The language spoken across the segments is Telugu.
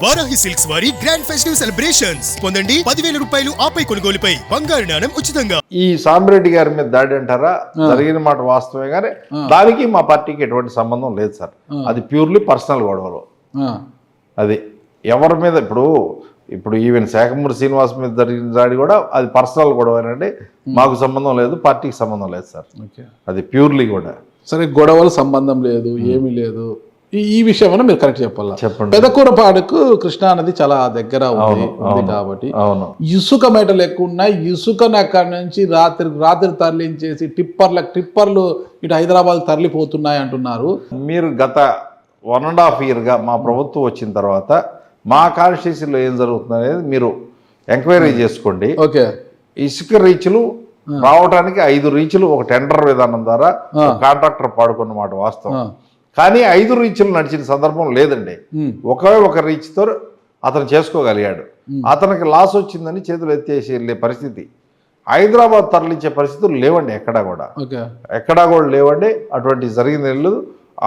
వారాహి సిల్క్స్ వారి గ్రాండ్ ఫెస్టివ్ సెలబ్రేషన్స్ పొందండి 10,000 రూపాయలు ఆపై కొనుగోలుపై బంగారు నాణెం ఉచితంగా. ఈ సాంబరెడ్డి గారి మీద దాడి అంటారా, జరిగిన మాట వాస్తవమే, కానీ దానికి మా పార్టీకి ఎటువంటి సంబంధం లేదు సార్. అది ప్యూర్లీ పర్సనల్ గొడవలు. అది ఎవరి మీద ఇప్పుడు ఈవెన్ శాఖమూరి శ్రీనివాస్ మీద జరిగిన దాడి కూడా అది పర్సనల్ గొడవేనండి. మాకు సంబంధం లేదు, పార్టీకి సంబంధం లేదు సార్. అది ప్యూర్లీ కూడా. సరే, గొడవలు సంబంధం లేదు, ఏమీ లేదు. ఈ విషయం మీరు కరెక్ట్ చెప్పాలి. చెప్పండి. పెదకూరపాడుకు కృష్ణా నది చాలా దగ్గర ఉంది కాబట్టి ఇసుక మేటలు ఎక్కువ ఉన్నాయి. ఇసుకను అక్కడి నుంచి రాత్రి తరలించేసి టిప్పర్లు ఇటు హైదరాబాద్ తరలిపోతున్నాయి అంటున్నారు. మీరు గత 1.5 yearగా మా ప్రభుత్వం వచ్చిన తర్వాత మా కాన్స్టిట్యూన్సీలో ఏం జరుగుతుంది అనేది మీరు ఎంక్వైరీ చేసుకోండి. ఓకే, ఇసుక రీచ్లు రావడానికి 5 రీచ్లు ఒక టెండర్ విధానం ద్వారా కాంట్రాక్టర్ పాడుకున్నమాట వాస్తవం. కానీ 5 రీచ్లు నడిచిన సందర్భం లేదండి. ఒక రీచ్తో అతను చేసుకోగలిగాడు. అతనికి లాస్ వచ్చిందని చేతులు ఎత్తేసి వెళ్ళే పరిస్థితి హైదరాబాద్ తరలించే పరిస్థితులు లేవండి. ఎక్కడా కూడా లేవండి. అటువంటి జరిగింది లేదు.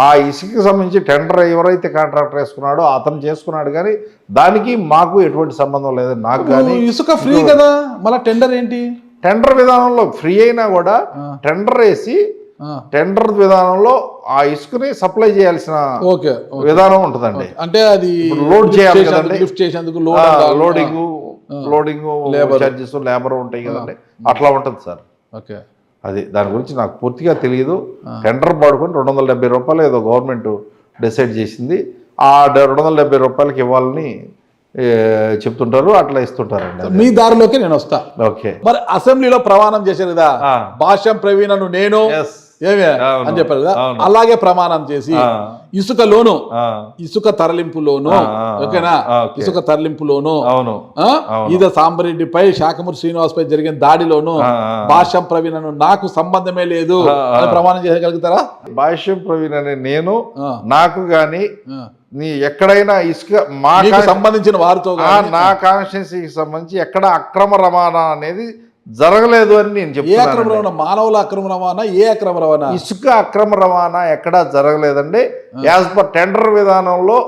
ఆ ఇసుకకి సంబంధించి టెండర్ ఎవరైతే కాంట్రాక్టర్ వేసుకున్నాడో అతను చేసుకున్నాడు, కానీ దానికి మాకు ఎటువంటి సంబంధం లేదు. నాకు కానీ ఇసుక ఫ్రీ కదా, మళ్ళీ టెండర్ ఏంటి? టెండర్ విధానంలో ఫ్రీ అయినా కూడా టెండర్ వేసి టెండర్ విధానంలో ఆ ఇసుకని సప్లై చేయాల్సిన విధానం ఉంటుందండి. అంటే అది లోడ్ చేయాలి కదండి, లిఫ్ట్ చేసేందుకు లోడింగ్ చార్జెస్, లేబర్ ఉంటాయి కదండి, అట్లా ఉంటుంది సార్. ఓకే, అది దాని గురించి నాకు పూర్తిగా తెలియదు. టెండర్ పాడుకొని 270 రూపాయలు ఏదో గవర్నమెంట్ డిసైడ్ చేసింది. ఆ 270 రూపాయలకి ఇవ్వాలని చెప్తుంటారు, అట్లా ఇస్తుంటారండి. మీ దారిలోకి నేను వస్తా. ఓకే, మరి అసెంబ్లీలో ప్రమాణం చేశారు కదా, భాష్యం ప్రవీణను నేను ఏమే అని చెప్పారు కదా, అలాగే ప్రమాణం చేసి ఇసుక తరలింపులోను, ఓకేనా, ఇసుక తరలింపులోను ఈద సాంబరెడ్డిపై శాఖమూరి శ్రీనివాస్ పై జరిగిన దాడిలోను భాష్యం ప్రవీణను నాకు సంబంధమే లేదు అని ప్రమాణం చేయగలుగుతారా? భాష్యం ప్రవీణ్ అనే నేను నాకు గాని నీ ఎక్కడైనా ఇసుక సంబంధించిన వారితో నా కాన్స్టిట్యున్సీకి సంబంధించి ఎక్కడ అక్రమ రవాణా అనేది జరగలేదు అని నేను చెప్తున్నాను. మానవుల అక్రమ రవాణా, ఏ అక్రమ రవాణా? ఇసుక అక్రమ రవాణా ఎక్కడా జరగలేదండి. యాజ్ పర్ టెండర్ విధానంలో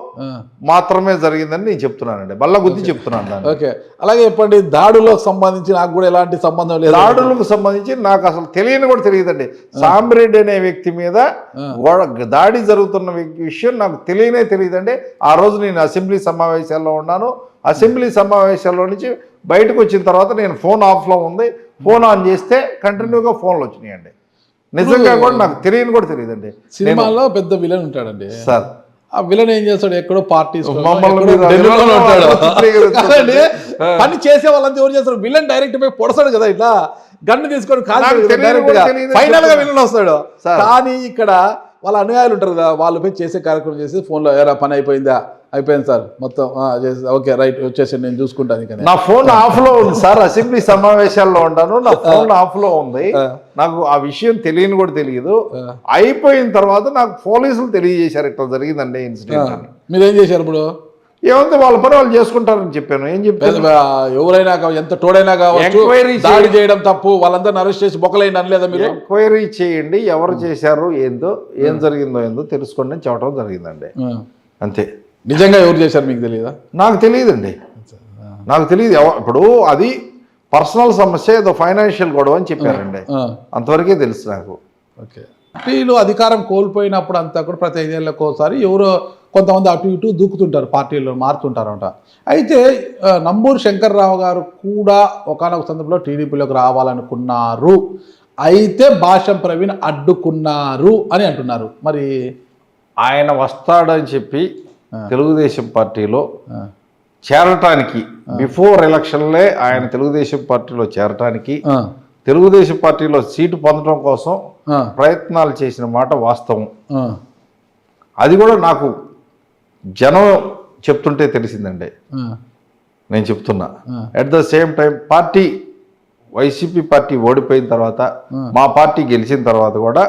మాత్రమే జరిగిందని నేను చెప్తున్నానండి. మళ్ళా గుర్తి చెప్తున్నాను. ఓకే, అలాగే చెప్పండి. దాడులకు సంబంధించి నాకు కూడా ఎలాంటి సంబంధం లేదు. దాడులకు సంబంధించి నాకు అసలు తెలియని కూడా తెలియదండి. సాంబరెడ్డి అనే వ్యక్తి మీద దాడి జరుగుతున్న విషయం నాకు తెలియదండి. ఆ రోజు నేను అసెంబ్లీ సమావేశాల్లో ఉన్నాను. అసెంబ్లీ సమావేశాల్లో నుంచి బయటకు వచ్చిన తర్వాత నేను ఫోన్ ఆఫ్లో ఉంది, ఫోన్ ఆన్ చేస్తే కంటిన్యూగా ఫోన్లు వచ్చినాయండి. నిజంగా కూడా నాకు తెలియదండి. సినిమాలో పెద్ద విలన్ ఉంటాడండి సార్. ఆ విలన్ ఏం చేస్తాడు? ఎక్కడో పార్టీ పని చేసే వాళ్ళంతా ఎవరు చేస్తారు? విలన్ డైరెక్ట్ పోయి పొడసాడు కదా, ఇట్లా గన్ను తీసుకొని ఫైనల్ గా విలన్ వస్తాడు. కానీ ఇక్కడ వాళ్ళ అనుయాయులు ఉంటారు కదా, వాళ్ళు పోయి చేసే కార్యక్రమం చేసి ఫోన్లో ఎలా పని అయిపోయింది సార్, మొత్తం ఓకే రైట్ వచ్చేసి నేను చూసుకుంటాను. నా ఫోన్ ఆఫ్ లో ఉంది సార్. అసెంబ్లీ సమావేశాల్లో ఉంటాను, నా ఫోన్ ఆఫ్ లో ఉంది. నాకు ఆ విషయం తెలియని కూడా తెలియదు. అయిపోయిన తర్వాత నాకు పోలీసులు తెలియజేశారు ఇట్లా జరిగిందండి ఇన్సిడెంట్. మీరేం చేశారు ఇప్పుడు? ఏమంటే వాళ్ళ పని వాళ్ళు చేసుకుంటారని చెప్పాను. ఏం చెప్పాను? ఎవరైనా ఎంత తోడైనా కావచ్చు, దాడి చేయడం తప్పు, వాళ్ళందరిని అరెస్ట్ చేసి బొక్కలైంది అనలేదా మీరు? ఎంక్వైరీ చేయండి, ఎవరు చేశారు, ఏం జరిగిందో తెలుసుకోండి అని చెప్పడం జరిగిందండి. అంతే. నిజంగా ఎవరు చేశారు మీకు తెలియదా? నాకు తెలియదండి. నాకు తెలియదు. ఇప్పుడు అది పర్సనల్ సమస్య, ఏదో ఫైనాన్షియల్ గొడవ అని చెప్పారండి, అంతవరకే తెలుసు నాకు. ఓకే, పార్టీలు అధికారం కోల్పోయినప్పుడు అంతా కూడా ప్రతి 5 ఏళ్ళకి ఒకసారి ఎవరో కొంతమంది అటు ఇటు దూకుతుంటారు, పార్టీలు మారుతుంటారంట. అయితే నంబూరు శంకర్రావు గారు కూడా ఒకానొక సందర్భంలో టీడీపీలోకి రావాలనుకున్నారు, అయితే భాష్యం ప్రవీణ్ అడ్డుకున్నారు అని అంటున్నారు. మరి ఆయన వస్తాడని చెప్పి తెలుగుదేశం పార్టీలో చేరటానికి బిఫోర్ ఎలక్షన్లే ఆయన తెలుగుదేశం పార్టీలో చేరటానికి, తెలుగుదేశం పార్టీలో సీటు పొందడం కోసం ప్రయత్నాలు చేసిన మాట వాస్తవం. అది కూడా నాకు జనం చెప్తుంటే తెలిసిందండి, నేను చెప్తున్నా. At the same time YCP party ఓడిపోయిన తర్వాత, మా పార్టీ గెలిచిన తర్వాత కూడా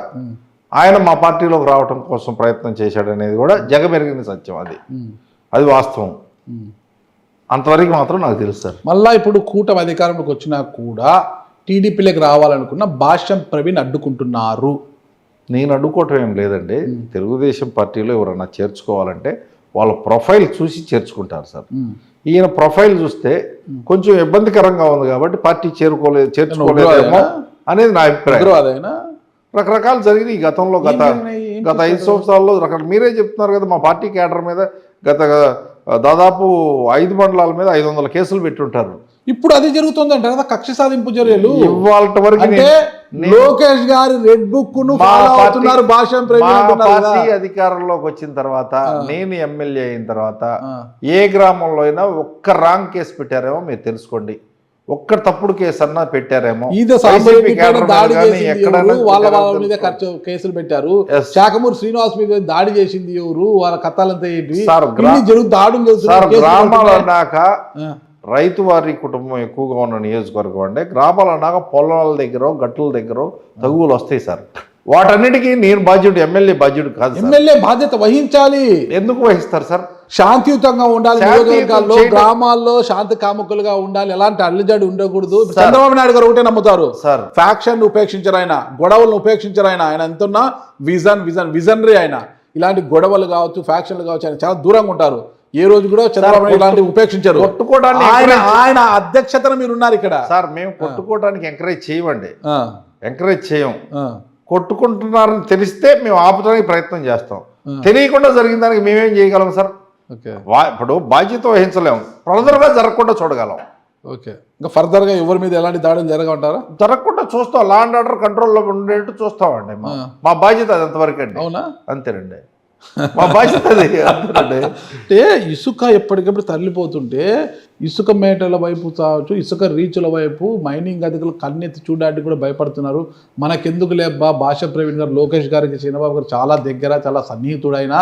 ఆయన మా పార్టీలోకి రావడం కోసం ప్రయత్నం చేశాడనేది కూడా జగమెరిగిన సత్యం. అది వాస్తవం. అంతవరకు మాత్రం నాకు తెలుసు సార్. మళ్ళీ ఇప్పుడు కూటమి అధికారంలోకి వచ్చినా కూడా టీడీపీలోకి రావాలనుకున్న భాష్యం ప్రవీణ్ అడ్డుకుంటున్నారు. నేను అడ్డుకోవటం ఏం లేదండి. తెలుగుదేశం పార్టీలో ఎవరన్నా చేర్చుకోవాలంటే వాళ్ళ ప్రొఫైల్ చూసి చేర్చుకుంటారు సార్. ఈయన ప్రొఫైల్ చూస్తే కొంచెం ఇబ్బందికరంగా ఉంది కాబట్టి పార్టీ చేర్చుకోలేదేమో అనేది నా అభిప్రాయం. రకరకాలు జరిగినాయి ఈ గతంలో, గత 5 సంవత్సరాల్లో రకరకాల. మీరే చెప్తున్నారు కదా, మా పార్టీ కేడర్ మీద దాదాపు 5 మండలాల మీద 500 కేసులు పెట్టుంటారు. ఇప్పుడు అది జరుగుతుందంట కదా, కక్ష సాధింపు చర్యలు. ఇవాళ వరకు అంటే లోకేష్ గారి రెడ్ బుక్ ను ఫాలో అవుతున్నారు భాషం పార్టీ అధికారంలోకి వచ్చిన తర్వాత, నేను ఎమ్మెల్యే అయిన తర్వాత ఏ గ్రామంలో అయినా ఒక్క రాంగ్ కేసు పెట్టారేమో మీరు తెలుసుకోండి, ఒక్క తప్పుడు కేసు అన్నా పెట్టారేమో. దాడి చేసింది వాళ్ళ మీద కేసులు పెట్టారు. శాఖమూరి శ్రీనివాస్ మీద దాడి చేసింది ఎవరు, వాళ్ళ కథలంతా ఏంటి, దాడులు గ్రామాలు అన్నాక రైతు వారి కుటుంబం ఎక్కువగా ఉన్న నియోజకవర్గం అంటే గ్రామాలు అన్నాక పొలాల దగ్గర గట్టుల దగ్గర తగువులు వస్తాయి సార్. వాటన్నిటికీ నేను బాధ్యుడు, ఎమ్మెల్యే బాధ్యుడు కాదు. ఎమ్మెల్యే బాధ్యత వహించాలి. ఎందుకు వహిస్తారు సార్? శాంతియుతంగా ఉండాలి, నియోజకవర్గాల్లో గ్రామాల్లో శాంతి కాముకులుగా ఉండాలి, ఎలాంటి అల్లిజడి ఉండకూడదు. చంద్రబాబు నాయుడు గారు ఒకటే నమ్ముతారు సార్, ఫ్యాక్షన్ ఉపేక్షించరు ఆయన, గొడవలను ఉపేక్షించరు ఆయన ఎంతున్నా విజనరీ ఆయన. ఇలాంటి గొడవలు కావచ్చు, ఫ్యాక్షన్లు కావచ్చు, ఆయన చాలా దూరంగా ఉంటారు. ఏ రోజు కూడా చంద్రబాబు నాయుడు ఇలాంటివి ఉపేక్షించారు. కొట్టుకోవడానికి ఆయన అధ్యక్షతన మీరు ఉన్నారు ఇక్కడ సార్. మేము కొట్టుకోవడానికి ఎంకరేజ్ చేయమండి, ఎంకరేజ్ చేయం. కొట్టుకుంటున్నారని తెలిస్తే మేము ఆపడానికి ప్రయత్నం చేస్తాం. తెలియకుండా జరిగిన దానికి మేమేం చేయగలం సార్? ఇప్పుడు బాధ్యత వహించలేము, ఫర్దర్గా జరగకుండా చూడగలం. ఓకే, ఇంకా ఫర్దర్గా ఎవరి మీద ఎలాంటి దాడులు జరగమంటారా? జరగకుండా చూస్తాం, లా అండ్ ఆర్డర్ కంట్రోల్లో ఉండేట్టు చూస్తామండి. మా బాధ్యత అది అంతవరకు అండి. అవునా? అంతేనండి, మా బాధ్యత అది. అంటే ఇసుక ఎప్పటికప్పుడు తరలిపోతుంటే ఇసుక మేటల వైపు కావచ్చు, ఇసుక రీచుల వైపు మైనింగ్ అధికారులు కన్నెత్తి చూడడానికి కూడా భయపడుతున్నారు. మనకెందుకు లేబ్బా, భాష ప్రవీణ్ గారు లోకేష్ గారికి చంద్రబాబు గారు చాలా దగ్గర, చాలా సన్నిహితుడైన,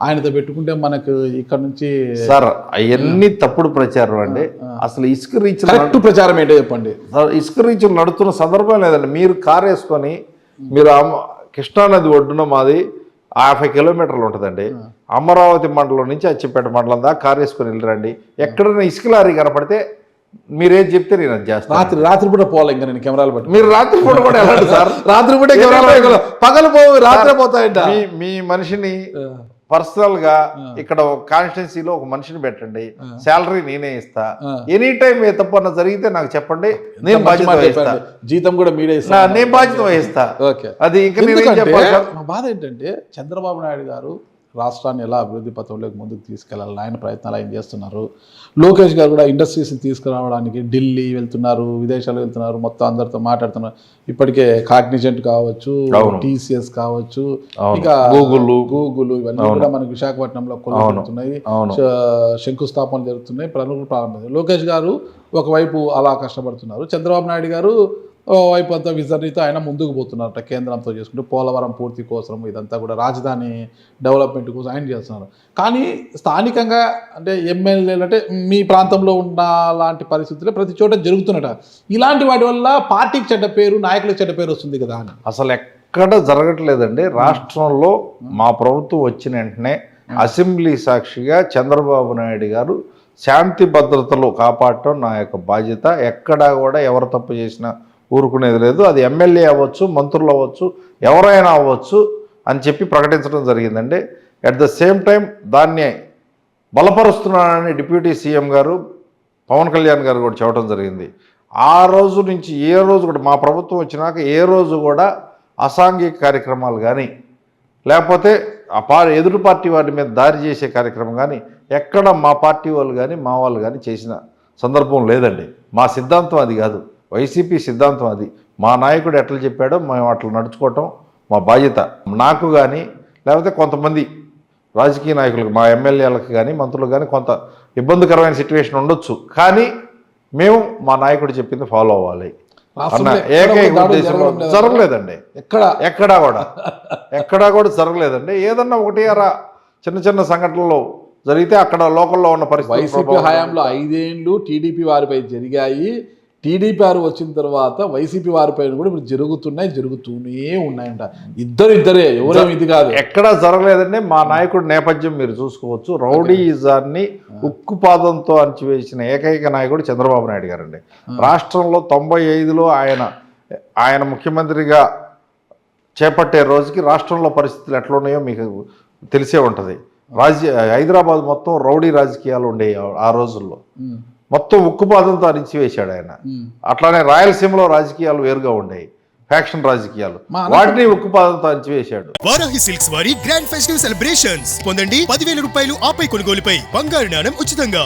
ఆయనతో పెట్టుకుంటే మనకు ఇక్కడ నుంచి సార్ అవన్నీ తప్పుడు ప్రచారం అండి. అసలు ఇసుక రీచ్ కరెక్ట్ ప్రచారం ఏంటో చెప్పండి. ఇసుక రీచులు నడుస్తున్న సందర్భం లేదండి. మీరు కారు వేసుకొని మీరు కృష్ణానది ఒడ్డున మాది 50 కిలోమీటర్లు ఉంటుందండి. అమరావతి మండలం నుంచి అచ్చిపేట మండలం దాకా కారు వేసుకొని వెళ్ళరండి. ఎక్కడైనా ఇసుక లారీ కనపడితే మీరేం చెప్తే నేను అది చేస్తాను. రాత్రి పూట పోవాలి, ఇంకా నేను కెమెరాలు పట్టి. మీరు రాత్రి పూట కూడా వెళ్ళండి సార్. రాత్రి పూట కెమెరాలు పగలు పోవు, రాత్రి పోతాయంట. మీ మనిషిని పర్సనల్ గా ఇక్కడ కాన్స్టిట్యున్సీలో ఒక మనిషిని పెట్టండి, శాలరీ నేనే ఇస్తా. ఎనీ టైం ఏ తప్పన్నా జరిగితే నాకు చెప్పండి, నేను బాధ్యత వహిస్తా. జీతం కూడా మీరే ఇస్తా, నేను బాధ్యత వహిస్తా. అది మా బాధ ఏంటంటే చంద్రబాబు నాయుడు గారు రాష్ట్రాన్ని ఎలా అభివృద్ధి పథంలోకి ముందుకు తీసుకెళ్లాలని ఆయన ప్రయత్నాలు ఆయన చేస్తున్నారు. లోకేష్ గారు కూడా ఇండస్ట్రీస్ని తీసుకురావడానికి ఢిల్లీ వెళ్తున్నారు, విదేశాలు వెళ్తున్నారు, మొత్తం అందరితో మాట్లాడుతున్నారు. ఇప్పటికే కాగ్నిజెంట్ కావచ్చు, టీసీఎస్ కావచ్చు, ఇంకా గూగుల్ ఇవన్నీ కూడా మనకి విశాఖపట్నంలో కొలుస్తున్నాయి, శంకుస్థాపనలు జరుగుతున్నాయి, పనులు ప్రారంభించారు. లోకేష్ గారు ఒకవైపు అలా కష్టపడుతున్నారు, చంద్రబాబు నాయుడు గారు వైపు అంతా విజనరీతో ఆయన ముందుకు పోతున్నారట. కేంద్రంతో చేసుకుంటే పోలవరం పూర్తి కోసం, ఇదంతా కూడా రాజధాని డెవలప్మెంట్ కోసం ఆయన చేస్తున్నారు. కానీ స్థానికంగా అంటే ఎమ్మెల్యేలు అంటే మీ ప్రాంతంలో ఉన్న లాంటి పరిస్థితులు ప్రతి చోట జరుగుతున్నట. ఇలాంటి వాటి వల్ల పార్టీకి చెడ్డ పేరు, నాయకులకు చెడ్డ పేరు వస్తుంది కదా అని. అసలు ఎక్కడ జరగట్లేదండి. రాష్ట్రంలో మా ప్రభుత్వం వచ్చిన వెంటనే అసెంబ్లీ సాక్షిగా చంద్రబాబు నాయుడు గారు శాంతి భద్రతలు కాపాడటం నా యొక్క బాధ్యత, ఎక్కడా కూడా ఎవరు తప్పు చేసినా ఊరుకునేది లేదు, అది ఎమ్మెల్యే అవ్వచ్చు, మంత్రులు అవ్వచ్చు, ఎవరైనా అవ్వచ్చు అని చెప్పి ప్రకటించడం జరిగిందండి. అట్ ద సేమ్ టైం దాన్ని బలపరుస్తున్నానని డిప్యూటీ సీఎం గారు పవన్ కళ్యాణ్ గారు కూడా చెప్పడం జరిగింది. ఆ రోజు నుంచి ఏ రోజు కూడా మా ప్రభుత్వం వచ్చినాక ఏ రోజు కూడా అసాంఘిక కార్యక్రమాలు కానీ లేకపోతే ఎదురు పార్టీ వారి మీద దాడి చేసే కార్యక్రమం కానీ ఎక్కడ మా పార్టీ వాళ్ళు కానీ మా వాళ్ళు కానీ చేసిన సందర్భం లేదండి. మా సిద్ధాంతం అది కాదు, వైసీపీ సిద్ధాంతం అది. మా నాయకుడు ఎట్లా చెప్పాడో మేము అట్లా నడుచుకోవటం మా బాధ్యత. నాకు కానీ లేకపోతే కొంతమంది రాజకీయ నాయకులకు, మా ఎమ్మెల్యేలకు కానీ మంత్రులకు కానీ కొంత ఇబ్బందికరమైన సిచ్యువేషన్ ఉండొచ్చు, కానీ మేము మా నాయకుడు చెప్పింది ఫాలో అవ్వాలి అన్న ఏకైక ఉద్దేశంలో జరగలేదండి. ఎక్కడా కూడా జరగలేదండి. ఏదన్నా ఒకటి అరా చిన్న చిన్న సంఘటనలు జరిగితే అక్కడ లోకల్లో ఉన్న పరిస్థితి. వైసీపీ హయాంలో 5 ఏళ్ళు టీడీపీ వారిపై జరిగాయి, టీడీపీ వారు వచ్చిన తర్వాత వైసీపీ వారిపైన కూడా ఇప్పుడు జరుగుతూనే ఉన్నాయంట. ఇద్దరే ఎవరేమి ఇది కాదు, ఎక్కడా జరగలేదండి. మా నాయకుడి నేపథ్యం మీరు చూసుకోవచ్చు. రౌడీయిజాన్ని ఉక్కుపాదంతో అణచివేసిన ఏకైక నాయకుడు చంద్రబాబు నాయుడు గారండి. రాష్ట్రంలో 95లో ఆయన ముఖ్యమంత్రిగా చేపట్టే రోజుకి రాష్ట్రంలో పరిస్థితులు ఎట్లున్నాయో మీకు తెలిసే ఉంటుంది. హైదరాబాద్ మొత్తం రౌడీ రాజకీయాలు ఉండేవి ఆ రోజుల్లో. ఉమ్, మొత్తం ఉక్కుపాదంతో అణిచివేశాడు ఆయన. ఉమ్. అట్లానే రాయలసీమలో రాజకీయాలు వేరుగా ఉండేవి, ఫ్యాక్షన్ రాజకీయాలు, వాటిని ఉక్కుపాదంతో అణిచివేశాడు. వారాహి సిల్క్స్ వారి గ్రాండ్ ఫెస్టివ్ సెలబ్రేషన్స్ పొందండి 10,000 రూపాయలు ఆపై కొనుగోలుపై బంగారు నాణెం ఉచితంగా.